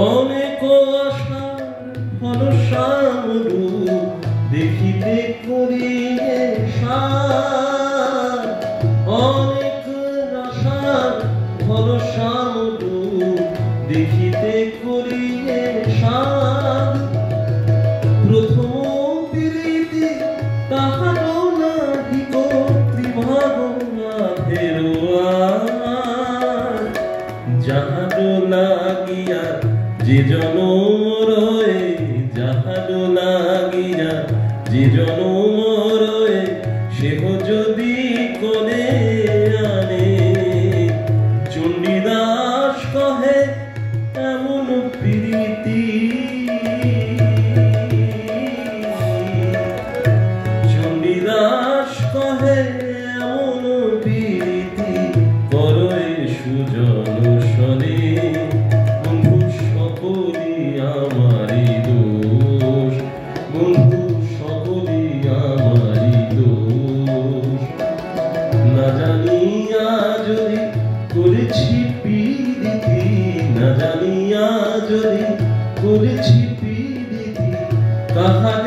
অনেক আশার ভরসা মধু দেখিতে করিয়ে সার, অনেক আশার ভরসা মধু দেখিতে করিয়ে সার। প্রথম প্রীতি তাহারও নাহি গো ত্রিভাগ লাভেরও আর, যাহার লাগিয়া যে জনম রয়ে, যাহার লাগিয়া যে জনম রয়ে, সেহ যদি কোলে আনে। চণ্ডীদাস কহে এমন প্রীতি, চণ্ডীদাস কহে এমন প্রীতি করয়ে সুজন সনে। বন্ধু সকলই আমারই দোষ, বন্ধু সকলই আমারই দোষ। না জানিয়া যদি করেছি প্রীতি, না জানিয়া যদি করেছি প্রীতি, তাহার